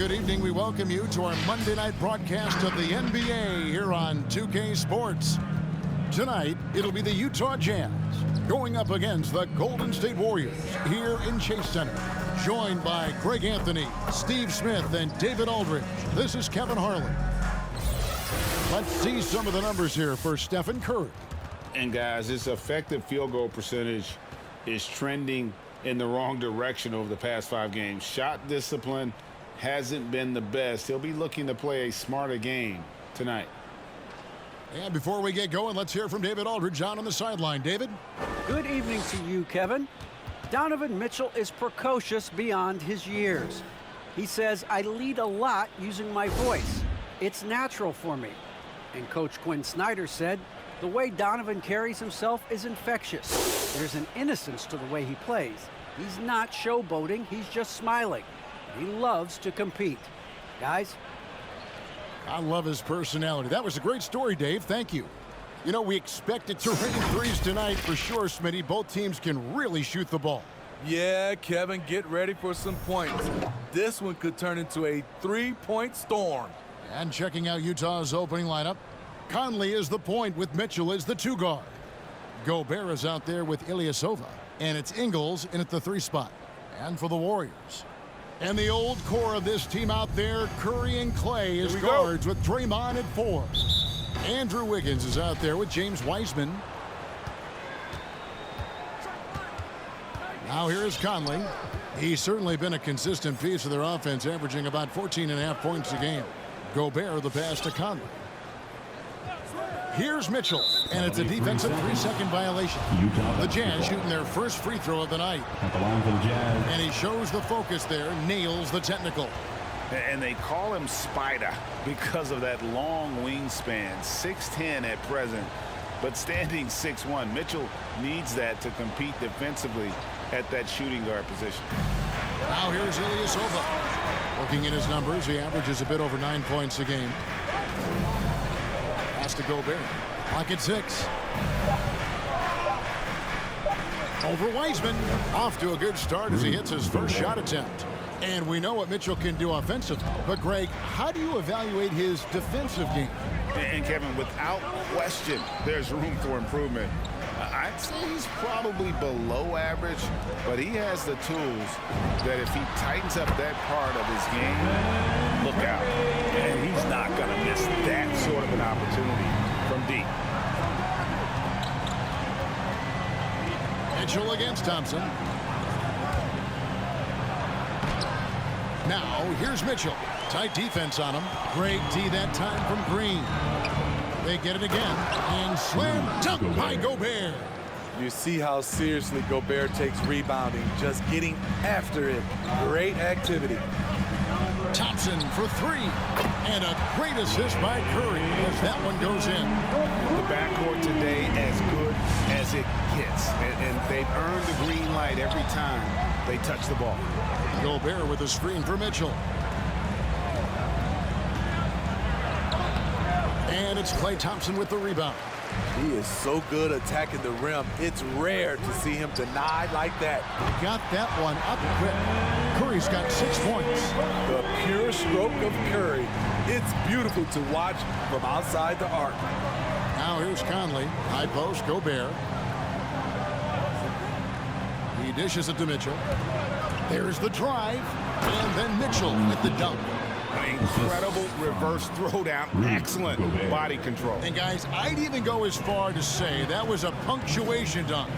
good evening. We welcome you to our Monday night broadcast of the NBA here on 2K Sports. Tonight, it'll be the Utah Jazz going up against the Golden State Warriors here in Chase Center. Joined by Greg Anthony, Steve Smith, and David Aldridge. This is Kevin Harlan. Let's see some of the numbers here for Stephen Curry. And guys, his effective field goal percentage is trending in the wrong direction over the past 5 games. Shot discipline hasn't been the best. He'll be looking to play a smarter game tonight. And before we get going, let's hear from David Aldridge out on the sideline. David? Good evening to you, Kevin. Donovan Mitchell is precocious beyond his years. He says, I lead a lot using my voice. It's natural for me. And Coach Quinn Snyder said, the way Donovan carries himself is infectious. There's an innocence to the way he plays. He's not showboating, he's just smiling. He loves to compete. Guys? I love his personality. That was a great story, Dave. Thank you. You know, we expect it to rain threes tonight for sure, Smitty. Both teams can really shoot the ball. Yeah, Kevin, get ready for some points. This one could turn into a 3-point storm. And checking out Utah's opening lineup, Conley is the point with Mitchell as the 2 guard. Gobert is out there with Ilyasova, and it's Ingles in at the 3 spot. And for the Warriors. And the old core of this team out there, Curry and Clay as guards with Draymond at 4. Andrew Wiggins is out there with James Wiseman. Now here is Conley. He's certainly been a consistent piece of their offense, averaging about 14.5 points a game. Gobert the pass to Conley. Here's Mitchell, and it's a defensive 3-second violation. The Jazz shooting their first free throw of the night. At the line for the Jazz. And he shows the focus there, nails the technical. And they call him Spider because of that long wingspan, 6'10" at present, but standing 6'1". Mitchell needs that to compete defensively at that shooting guard position. Now here's Ilyasova. Looking at his numbers, he averages a bit over 9 points a game. Pass to Gobert. Clock at 6. Over Wiseman. Off to a good start as he hits his first shot attempt. And we know what Mitchell can do offensively. But, Greg, how do you evaluate his defensive game? And Kevin, without question, there's room for improvement. I'd say he's probably below average, but he has the tools that if he tightens up that part of his game, look out. And he's not going to miss that sort of an opportunity from deep. Mitchell against Thompson. Now, here's Mitchell. Tight defense on him. Great D that time from Green. They get it again. And slam dunk by Gobert. You see how seriously Gobert takes rebounding, just getting after it. Great activity. Thompson for 3. And a great assist by Curry as that one goes in. The backcourt today as good as it gets. And they've earned the green light every time they touch the ball. Gobert with a screen for Mitchell. And it's Klay Thompson with the rebound. He is so good attacking the rim. It's rare to see him denied like that. Got that one up quick. Curry's got 6 points. The pure stroke of Curry. It's beautiful to watch from outside the arc. Now here's Conley. High post, Gobert. He dishes it to Mitchell. There's the drive. And then Mitchell at the dunk. An incredible reverse throwdown. Excellent body control. And guys, I'd even go as far to say that was a punctuation dunk.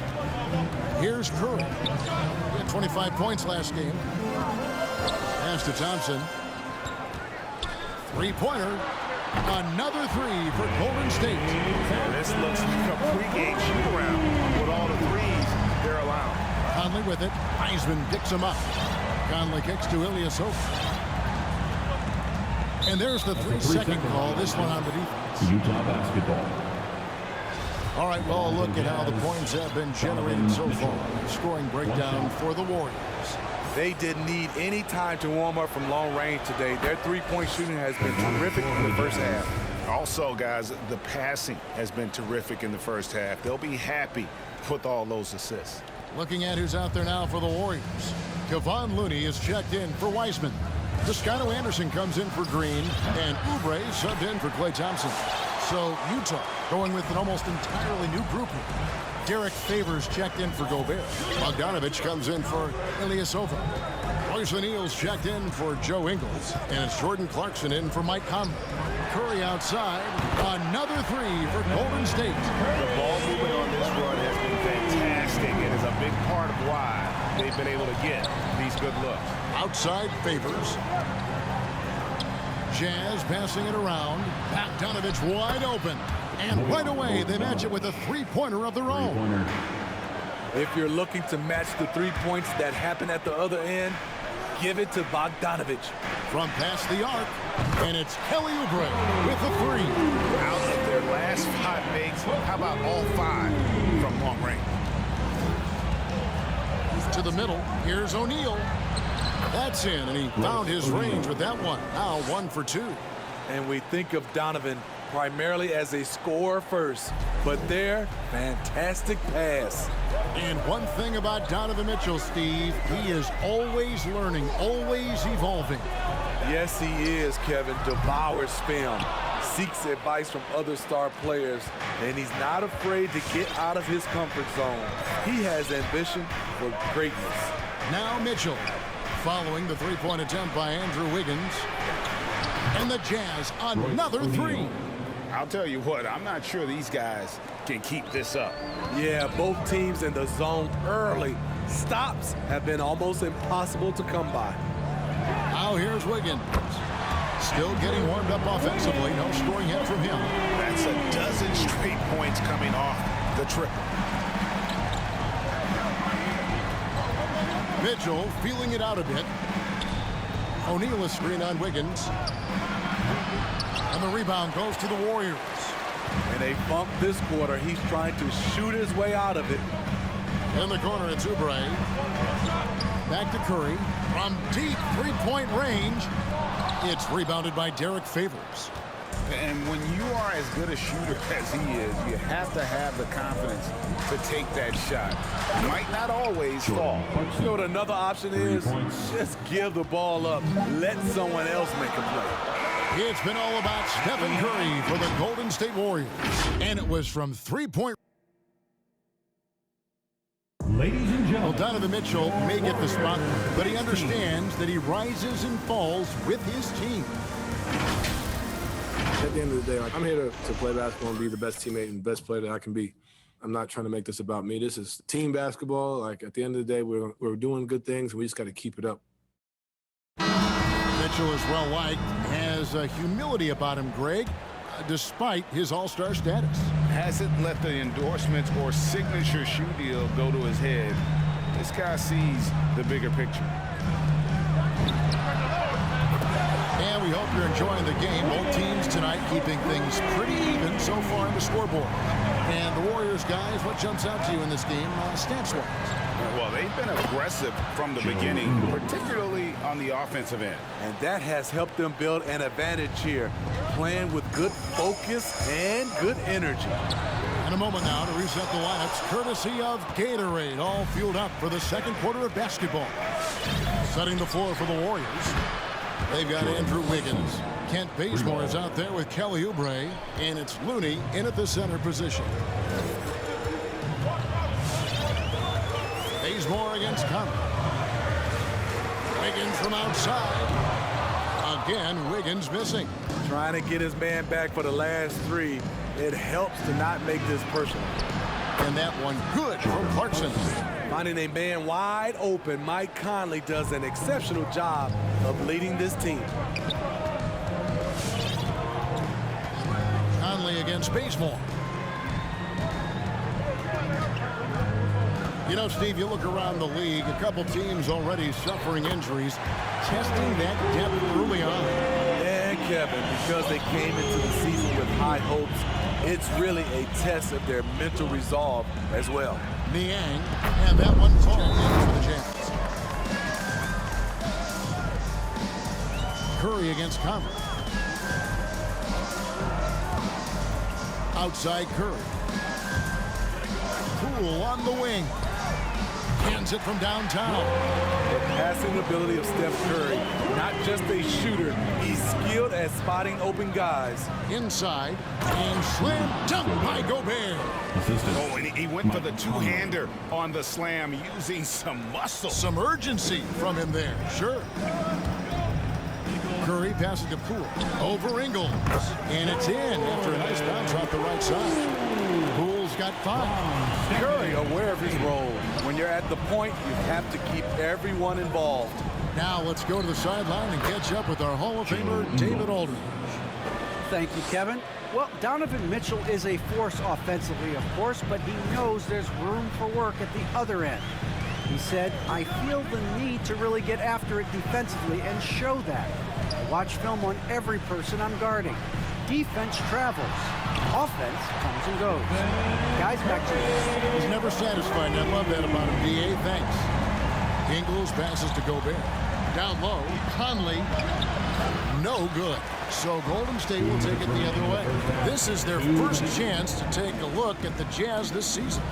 Here's Curry. He had 25 points last game. Pass to Thompson. 3-pointer. Another 3 for Golden State. This looks like a pregame shoot-around with all the threes they're allowed. Conley with it. Wiseman picks him up. Conley kicks to Ilyasova. And there's the 3-second call. This one on the defense. Utah basketball. All right, well, look at how the points have been generated so far. Scoring breakdown for the Warriors. They didn't need any time to warm up from long range today. Their 3-point shooting has been terrific in the first half. Also, guys, the passing has been terrific in the first half. They'll be happy with all those assists. Looking at who's out there now for the Warriors. Kevon Looney is checked in for Wiseman. Toscano Anderson comes in for Green, and Oubre subbed in for Klay Thompson. So Utah going with an almost entirely new group here. Derek Favors checked in for Gobert. Bogdanovich comes in for Ilyasova. Royce O'Neal's checked in for Joe Ingles, and it's Jordan Clarkson in for Mike Conley. Curry outside, another three for Golden State. The ball movement on this run has been fantastic and is a big part of why they've been able to get these good looks. Outside Favors. Jazz passing it around. Bogdanovich wide open. And right away, they match it with a three-pointer of their own. If you're looking to match the 3 points that happen at the other end, give it to Bogdanovich. From past the arc, and it's Kelly Oubre with a three. Out of their last 5 makes, how about all 5 from long range? To the middle, here's O'Neal. That's in, and he found his range with that one. Now 1 for 2. And we think of Donovan primarily as a scorer first, but there, fantastic pass. And one thing about Donovan Mitchell, Steve, he is always learning, always evolving. Yes, he is, Kevin. Devours film, seeks advice from other star players, and he's not afraid to get out of his comfort zone. He has ambition for greatness. Now Mitchell, following the three-point attempt by Andrew Wiggins. And the Jazz, another three. I'll tell you what, I'm not sure these guys can keep this up. Yeah, both teams in the zone early. Stops have been almost impossible to come by. Now here's Wiggins. Still getting warmed up offensively. No scoring hit from him. That's a dozen straight points coming off the trip. Mitchell feeling it out a bit. O'Neal is screen on Wiggins. And the rebound goes to the Warriors. And they bump this quarter. He's trying to shoot his way out of it. In the corner, it's Oubre. Back to Curry. From deep three-point range, it's rebounded by Derek Favors. And when you are as good a shooter as he is, you have to have the confidence to take that shot. Might not always fall. You know what another option is? Just give the ball up. Let someone else make a play. It's been all about Stephen Curry for the Golden State Warriors. And it was from three-point. Ladies and Well, gentlemen, Donovan Mitchell may get the spot, but he understands that he rises and falls with his team. At the end of the day, I'm here to play basketball and be the best teammate and best player that I can be. I'm not trying to make this about me. This is team basketball. Like, at the end of the day, we're doing good things, and we just got to keep it up. Mitchell is well-liked, has a humility about him, Greg, despite his all-star status. Hasn't let the endorsements or signature shoe deal go to his head. This guy sees the bigger picture. And we hope you're enjoying the game. Both teams tonight keeping things pretty even so far in the scoreboard. And the Warriors, guys, what jumps out to you in this game stats-wise? Well, they've been aggressive from the beginning, particularly on the offensive end. And that has helped them build an advantage here, playing with good focus and good energy. In a moment now to reset the lineups, courtesy of Gatorade, all fueled up for the second quarter of basketball. Setting the floor for the Warriors. They've got Andrew Wiggins. Kent Bazemore is out there with Kelly Oubre, and it's Looney in at the center position. Bazemore against Conley. Wiggins from outside. Again, Wiggins missing. Trying to get his man back for the last three. It helps to not make this personal. And that one good from Clarkson. Finding a man wide open, Mike Conley does an exceptional job of leading this team. Conley against Bazemore. You know, Steve, you look around the league, a couple teams already suffering injuries, testing that depth early on. And Kevin, because they came into the season with high hopes, it's really a test of their mental resolve as well. Niang, and that one falls in for the Jazz. Curry against Conley. Outside Curry. Poole on the wing. Hands it from downtown. The passing ability of Steph Curry, not just a shooter, he's skilled at spotting open guys. Inside, and slam dunk by Gobert. Assistant. Oh, and he went for the two-hander on the slam, using some muscle. Some urgency from him there, sure. Curry passes to Poole. Over Ingles. And it's in after a nice bounce off the right side. Poole's got 5. Curry aware of his role. When you're at the point, you have to keep everyone involved. Now let's go to the sideline and catch up with our Hall of Famer, David Aldridge. Thank you, Kevin. Well, Donovan Mitchell is a force offensively, of course, but he knows there's room for work at the other end. He said, I feel the need to really get after it defensively and show that. I watch film on every person I'm guarding. Defense travels. Offense comes and goes. Guys, back to you. He's never satisfied, and I love that about him. D.A., thanks. Ingles passes to Gobert. Down low, Conley, no good. So Golden State will take it the other way. This is their first chance to take a look at the Jazz this season.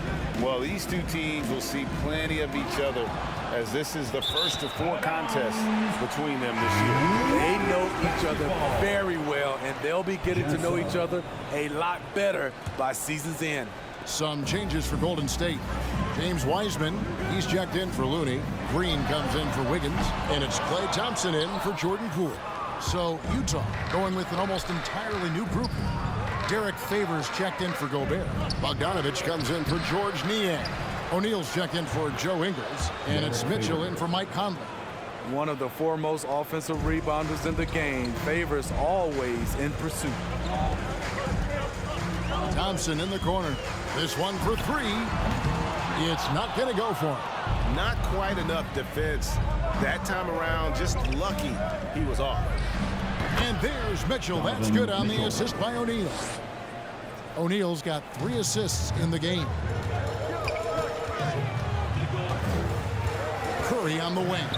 Well, these two teams will see plenty of each other, as this is the first of 4 contests between them this year. They know each other very well, and they'll be getting to know each other a lot better by season's end. Some changes for Golden State. James Wiseman, he's checked in for Looney. Green comes in for Wiggins, and it's Klay Thompson in for Jordan Poole. So Utah going with an almost entirely new group. Derek Favors checked in for Gobert. Bogdanovich comes in for George Niang. O'Neal's checked in for Joe Ingles, and it's Mitchell in for Mike Conley. One of the foremost offensive rebounders in the game. Favors always in pursuit. Thompson in the corner. This one for 3. It's not going to go for him. Not quite enough defense. That time around, just lucky he was off. And there's Mitchell. That's good on the assist by O'Neal. O'Neal's got 3 assists in the game. Curry on the wing.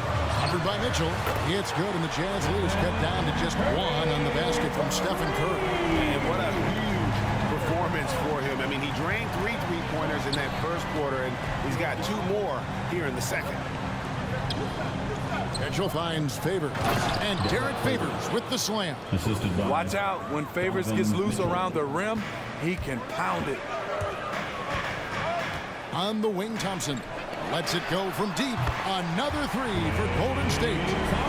Covered by Mitchell. It's good, and the Jazz lead is cut down to just 1 on the basket from Stephen Curry. And what a huge performance for him. I mean, he drained 3 3-pointers in that first quarter, and he's got 2 more here in the second. Mitchell finds Favors. And Derek Favors with the slam. Assisted by. Watch out. When Favors gets loose around the rim, he can pound it. On the wing, Thompson lets it go from deep. Another 3 for Golden State.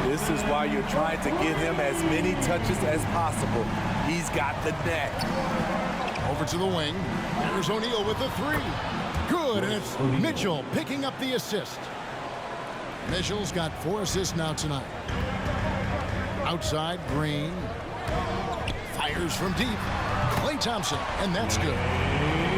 This is why you're trying to get him as many touches as possible. He's got the net. Over to the wing. There's O'Neal with the 3. Good, and it's Mitchell picking up the assist. Mitchell's got 4 assists now tonight. Outside, Green. Fires from deep. Klay Thompson, and that's good.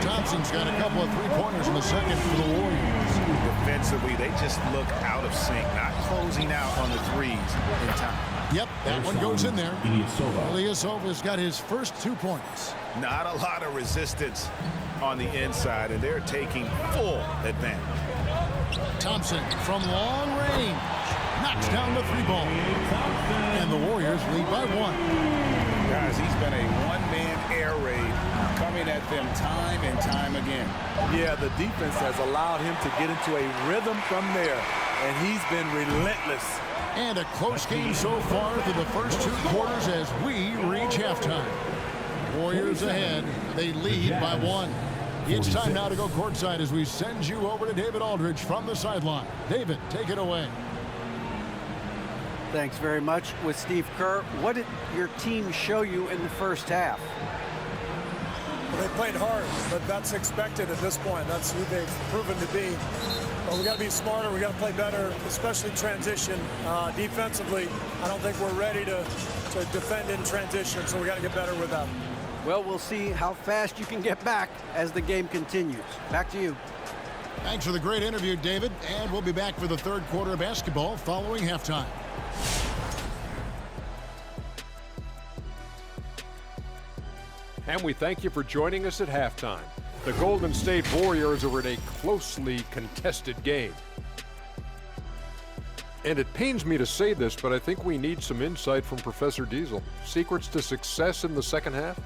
Thompson's got a couple of 3-pointers in the second for the Warriors. Defensively, they just look out of sync, not closing out on the 3s in time. Yep, that one goes in there. Ilyasova. Ilyasova's got his first 2 points. Not a lot of resistance on the inside, and they're taking full advantage. Thompson from long range knocks down the 3-ball. And the Warriors lead by 1. Guys, he's been a one-man air raid coming at them time and time again. Yeah, the defense has allowed him to get into a rhythm from there, and he's been relentless. And a close game so far through the first 2 quarters as we reach halftime. Warriors ahead. They lead by 1. It's time now to go courtside as we send you over to David Aldridge from the sideline. David, take it away. Thanks very much. With Steve Kerr, what did your team show you in the first half? Well, they played hard, but that's expected at this point. That's who they've proven to be. But we got to be smarter. We got to play better, especially transition. Defensively, I don't think we're ready to defend in transition, so we got to get better with that. Well, we'll see how fast you can get back as the game continues. Back to you. Thanks for the great interview, David. And we'll be back for the 3rd quarter of basketball following halftime. And we thank you for joining us at halftime. The Golden State Warriors are in a closely contested game. And it pains me to say this, but I think we need some insight from Professor Diesel. Secrets to success in the second half?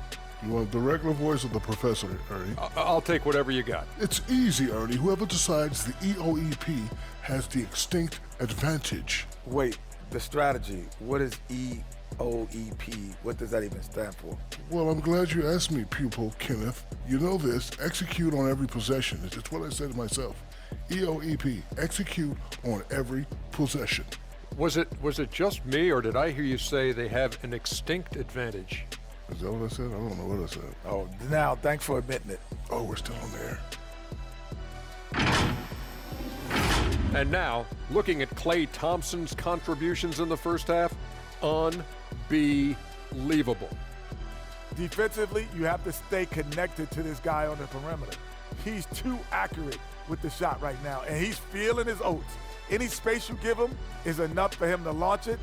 You want the regular voice or the professor, Ernie? I'll take whatever you got. It's easy, Ernie. Whoever decides the EOEP has the extinct advantage. Wait, the strategy. What is EOEP? What does that even stand for? Well, I'm glad you asked me, pupil Kenneth. You know this. Execute on every possession. It's just what I said to myself. EOEP. Execute on every possession. Was it just me, or did I hear you say they have an extinct advantage? Is that what I said? I don't know what I said. Oh, now, thanks for admitting it. Oh, we're still on there. And now, looking at Klay Thompson's contributions in the first half, unbelievable. Defensively, you have to stay connected to this guy on the perimeter. He's too accurate with the shot right now, and he's feeling his oats. Any space you give him is enough for him to launch it.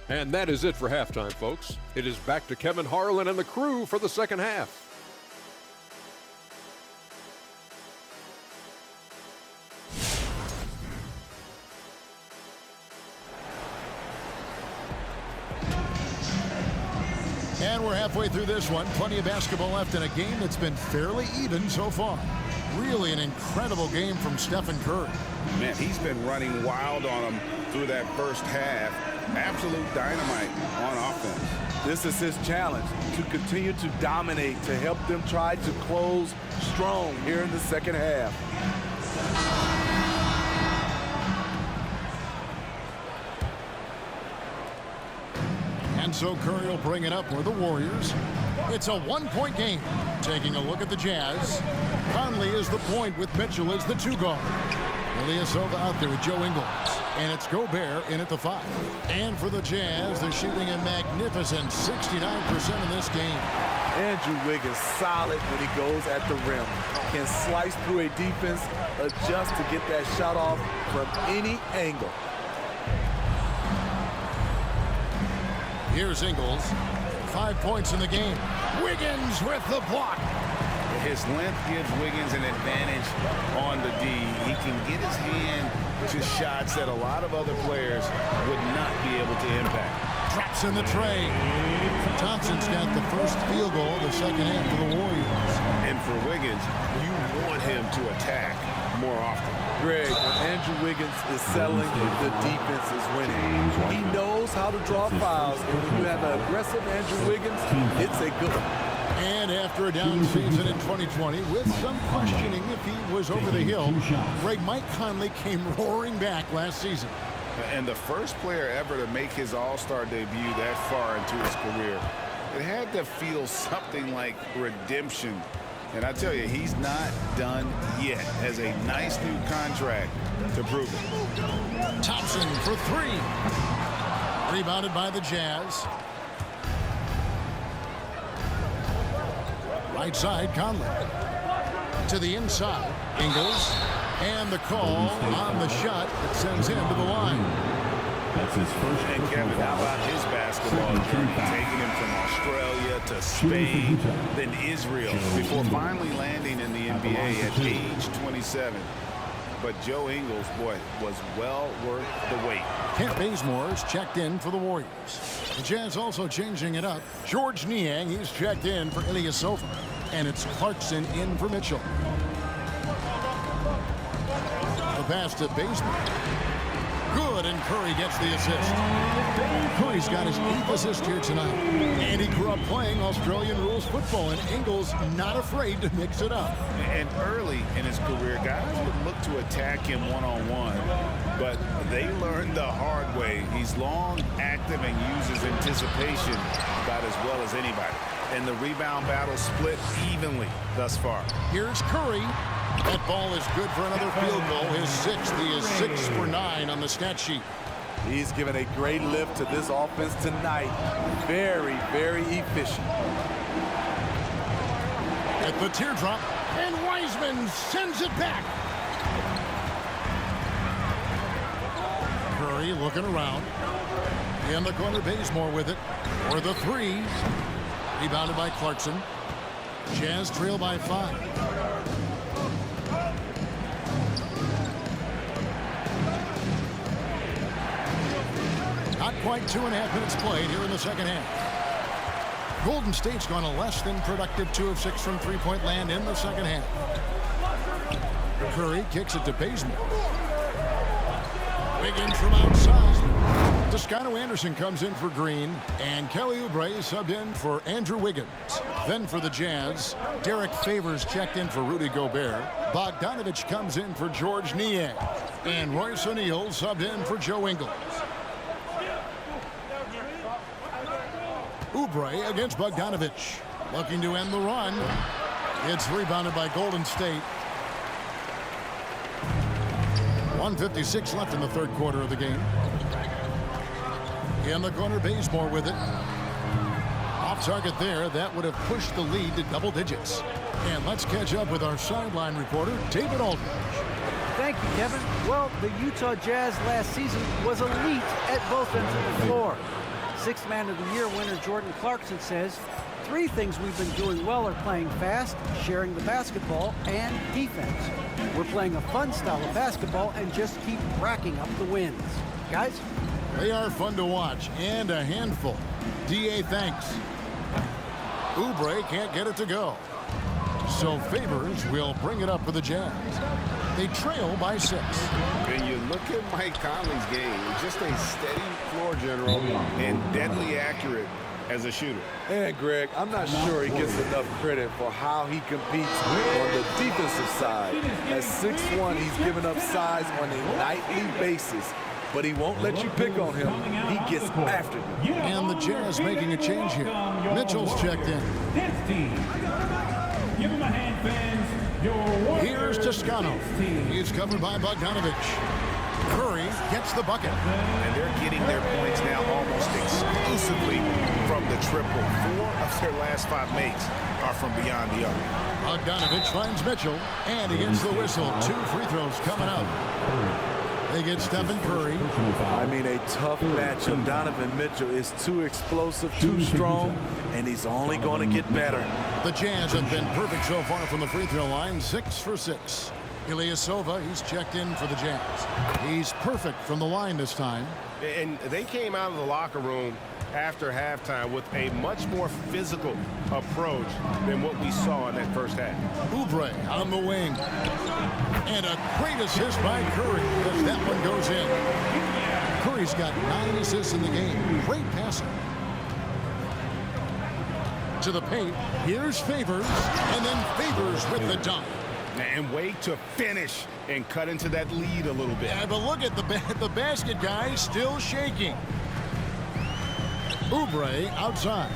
And that is it for halftime, folks. It is back to Kevin Harlan and the crew for the second half. And we're halfway through this one. Plenty of basketball left in a game that's been fairly even so far. Really an incredible game from Stephen Curry. Man, he's been running wild on him through that first half. Absolute dynamite on offense. This is his challenge, to continue to dominate, to help them try to close strong here in the second half. And so Curry will bring it up for the Warriors. It's a one-point game. Taking a look at the Jazz. Conley is the point with Mitchell as the two guard. Ilyasova out there with Joe Ingles. And it's Gobert in at the 5. And for the Jazz, they're shooting a magnificent 69% in this game. Andrew Wiggins solid when he goes at the rim. Can slice through a defense, adjust to get that shot off from any angle. Here's Ingles. 5 points in the game. Wiggins with the block. His length gives Wiggins an advantage on the D. He can get his hand to shots that a lot of other players would not be able to impact. Drops in the tray. Thompson's got the first field goal of the second half for the Warriors. And for Wiggins, you want him to attack more often. Greg, when Andrew Wiggins is settling, the defense is winning. He knows how to draw fouls, and when you have an aggressive Andrew Wiggins, it's a good one. And after a down season in 2020, with some questioning if he was over the hill, Mike Conley came roaring back last season. And the first player ever to make his All-Star debut that far into his career, it had to feel something like redemption. And I tell you, he's not done yet. Has a nice new contract to prove it. Thompson for 3. Rebounded by the Jazz. Right side, Conley. To the inside, Ingles. And the call on the shot that sends him to the line. That's his first. And Kevin, how about his basketball journey? Taking him from Australia to Spain, then Israel, before finally landing in the NBA at age 27. But Joe Ingles, boy, was well worth the wait. Kent Bazemore's checked in for the Warriors. The Jazz also changing it up. George Niang, he's checked in for Ilyasova. And it's Clarkson in for Mitchell. The pass to Bazemore. Good, and Curry gets the assist. Curry's got his 8th assist here tonight. And he grew up playing Australian rules football, and Ingles not afraid to mix it up. And early in his career, guys would look to attack him one-on-one, but they learned the hard way. He's long, active, and uses anticipation about as well as anybody. And the rebound battle split evenly thus far. Here's Curry. That ball is good for another field goal. His 6th. He is 6 for 9 on the stat sheet. He's given a great lift to this offense tonight. Very, very efficient. At the teardrop, and Wiseman sends it back. Curry looking around. In the corner, Bazemore with it. For the 3. Rebounded by Clarkson. Jazz trail by 5. Not quite 2.5 minutes played here in the second half. Golden State's gone a less than productive 2 of 6 from three-point land in the second half. Curry kicks it to Bazemore. Wiggins from outside. Toscano Anderson comes in for Green, and Kelly Oubre is subbed in for Andrew Wiggins. Then for the Jazz, Derek Favors checked in for Rudy Gobert. Bogdanovich comes in for George Niang, and Royce O'Neal subbed in for Joe Ingles. Oubre against Bogdanovich, looking to end the run. It's rebounded by Golden State. 1:56 left in the third quarter of the game. In the corner, Bazemore with it. Off target there. That would have pushed the lead to double digits. And let's catch up with our sideline reporter, David Aldridge. Thank you, Kevin. Well, the Utah Jazz last season was elite at both ends of the floor. Sixth Man of the Year winner Jordan Clarkson says, 3 things we've been doing well are playing fast, sharing the basketball, and defense. We're playing a fun style of basketball and just keep racking up the wins. Guys? They are fun to watch and a handful. D.A. thanks. Oubre can't get it to go. So Favors will bring it up for the Jazz. They trail by 6. And you look at Mike Conley's game, just a steady floor general and deadly accurate as a shooter. And Greg, I'm not sure he gets enough credit for how he competes on the defensive side. At 6'1", he's giving up size on a nightly basis, but he won't let you pick on him. He gets after you. And the Jazz making a change here. Mitchell's checked in. Give him a hand, fans. Here's Toscano. He's covered by Bogdanovich. Curry gets the bucket. And they're getting their points now almost exclusively from the triple. 4 of their last 5 makes are from beyond the arc. Bogdanovich finds Mitchell, and he gets the whistle. 2 free throws coming up. They get Stephen Curry. I mean, a tough matchup. Donovan Mitchell is too explosive, too strong, and he's only going to get better. The Jazz have been perfect so far from the free throw line, 6 for 6. Ilyasova, he's checked in for the Jazz. He's perfect from the line this time. And they came out of the locker room after halftime with a much more physical approach than what we saw in that first half. Oubre on the wing. And a great assist by Curry as that one goes in. Curry's got 9 assists in the game. Great passing. To the paint. Here's Favors. And then Favors with the dunk. And wait to finish and cut into that lead a little bit. Yeah, but look at the basket guy still shaking. Oubre outside.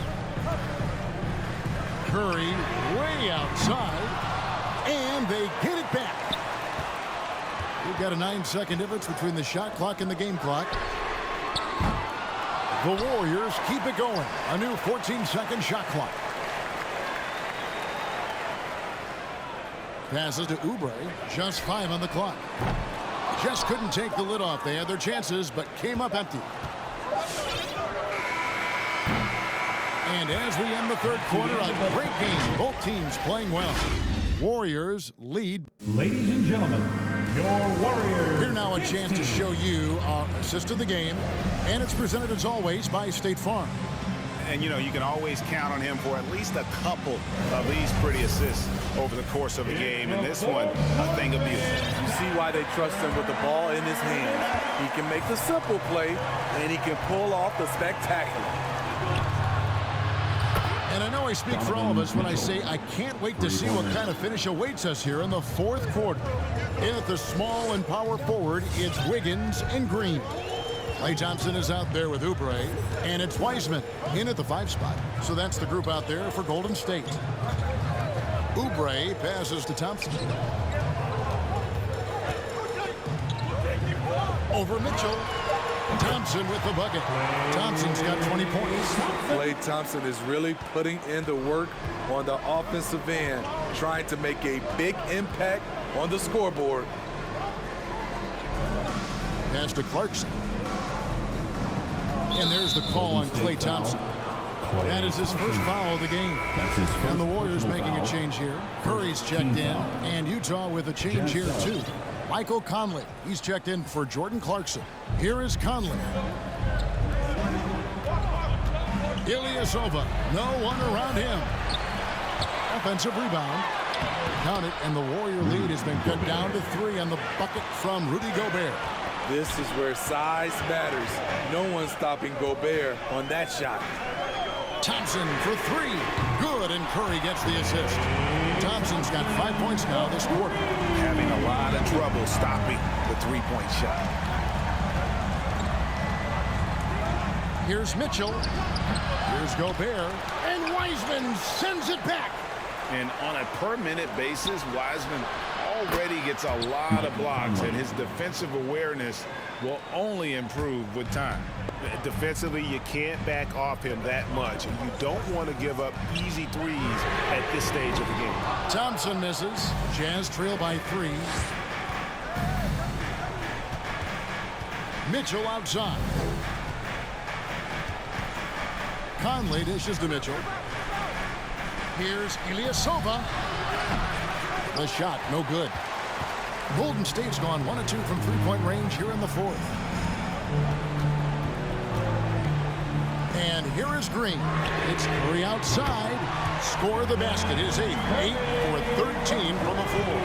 Curry way outside. And they get it back. We've got a 9-second difference between the shot clock and the game clock. The Warriors keep it going. A new 14-second shot clock. Passes to Oubre. Just 5 on the clock. Just couldn't take the lid off. They had their chances, but came up empty. And as we end the third quarter, a great game. Both teams playing well. Warriors lead. Ladies and gentlemen, your Warriors. Here now a chance to show you our assist of the game. And it's presented as always by State Farm. And, you know, you can always count on him for at least a couple of these pretty assists over the course of a game. And this one, a thing of beauty. You see why they trust him with the ball in his hands. He can make the simple play, and he can pull off the spectacular. And I know I speak for all of us when I say I can't wait to see what kind of finish awaits us here in the fourth quarter. In at the small and power forward, it's Wiggins and Green. Klay Thompson is out there with Oubre, and it's Wiseman in at the 5 spot. So that's the group out there for Golden State. Oubre passes to Thompson. Over Mitchell. Thompson with the bucket. Thompson's got 20 points. Klay Thompson is really putting in the work on the offensive end, trying to make a big impact on the scoreboard. Pass to Clarkson. And there's the call on Klay Thompson. That is his first foul of the game. And the Warriors making a change here. Curry's checked in, and Utah with a change here too. Michael Conley, he's checked in for Jordan Clarkson. Here is Conley. Ilyasova, no one around him. Offensive rebound. Count it, and the Warrior lead has been cut down to 3 on the bucket from Rudy Gobert. This is where size matters. No one's stopping Gobert on that shot. Thompson for 3. Good, and Curry gets the assist. Thompson's got 5 points now this quarter. Having a lot of trouble stopping the three-point shot. Here's Mitchell. Here's Gobert. And Wiseman sends it back. And on a per-minute basis, Wiseman already gets a lot of blocks, and his defensive awareness will only improve with time. Defensively, you can't back off him that much. You don't want to give up easy threes at this stage of the game. Thompson misses. Jazz trail by 3. Mitchell outside. Conley dishes to Mitchell. Here's Ilyasova. The shot, no good. Golden State's gone 1 of 2 from three-point range here in the 4th. And here is Green. It's Curry outside. Score the basket. His 8th. 8 for 13 from the floor.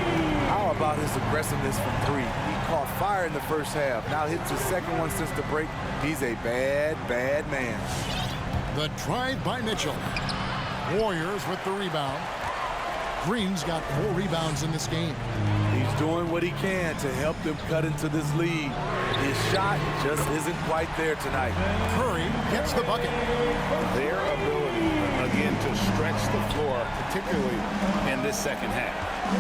How about his aggressiveness from 3? He caught fire in the first half. Now hits his second one since the break. He's a bad, bad man. The drive by Mitchell. Warriors with the rebound. Green's got 4 rebounds in this game. He's doing what he can to help them cut into this lead. His shot just isn't quite there tonight. Curry gets the bucket. Their ability, again, to stretch the floor, particularly in this second half.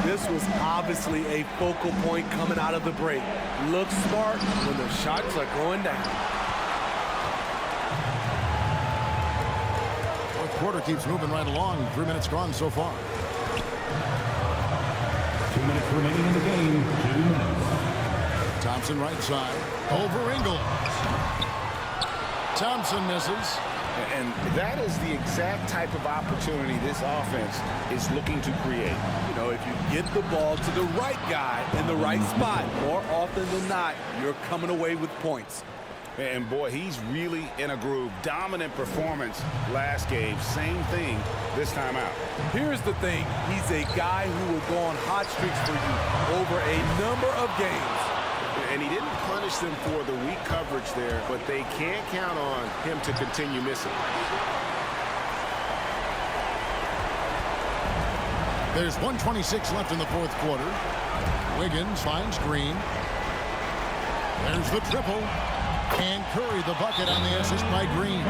This was obviously a focal point coming out of the break. Looks smart when the shots are going down. Fourth quarter keeps moving right along. 3 minutes gone so far. 2 minutes remaining in the game. 2 minutes. Thompson right side. Over Ingles. Thompson misses. And that is the exact type of opportunity this offense is looking to create. You know, if you get the ball to the right guy in the right spot, more often than not, you're coming away with points. And boy, he's really in a groove. Dominant performance last game. Same thing this time out. Here's the thing. He's a guy who will go on hot streaks for you over a number of games. And he didn't punish them for the weak coverage there, but they can't count on him to continue missing. There's 1:26 left in the 4th quarter. Wiggins finds Green. There's the triple. And Curry the bucket on the assist by Green.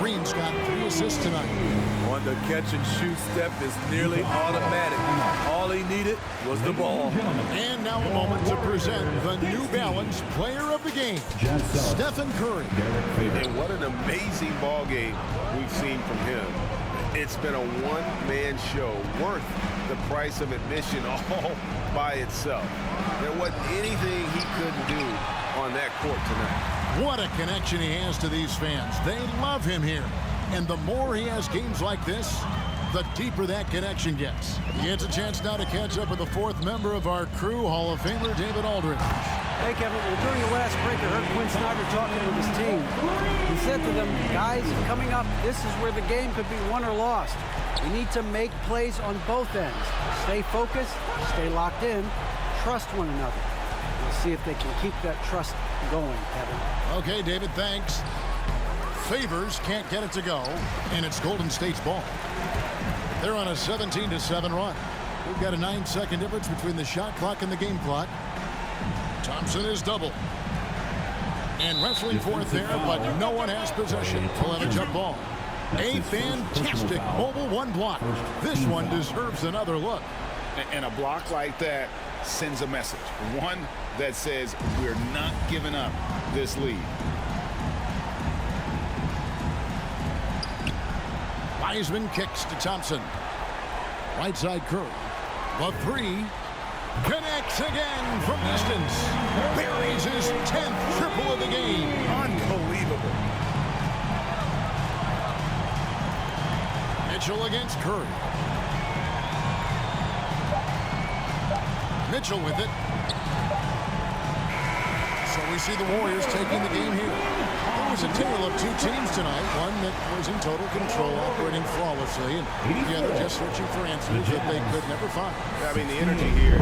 Green's got 3 assists tonight. On the catch and shoot step is nearly automatic. All he needed was the ball. And now a moment to present the New Balance Player of the Game, Stephen Curry. And what an amazing ball game we've seen from him. It's been a one-man show worth the price of admission all by itself. There wasn't anything he couldn't do on that court tonight. What a connection he has to these fans. They love him here. And the more he has games like this, the deeper that connection gets. He gets a chance now to catch up with the 4th member of our crew, Hall of Famer David Aldridge. Hey, Kevin, well, during the last break, I heard Quinn Snyder talking with his team. He said to them, guys, coming up, this is where the game could be won or lost. We need to make plays on both ends. Stay focused, stay locked in, trust one another. We'll see if they can keep that trust going, Kevin. Okay, David, thanks. Favors can't get it to go, and it's Golden State's ball. They're on a 17-7 run. We've got a 9-second difference between the shot clock and the game clock. Thompson is double. And wrestling for it there, but no one has possession. We'll have a jump ball. A fantastic mobile 1 block. This one deserves another look. And a block like that sends a message. One that says we're not giving up this lead. Wiseman kicks to Thompson. Right side Curry. The 3 connects again from distance. Buries his 10th triple of the game. Unbelievable. Mitchell against Curry. Mitchell with it. So we see the Warriors taking the game here. It was a tale of two teams tonight. One that was in total control, operating flawlessly, and the other just searching for answers that they could never find. I mean, the energy here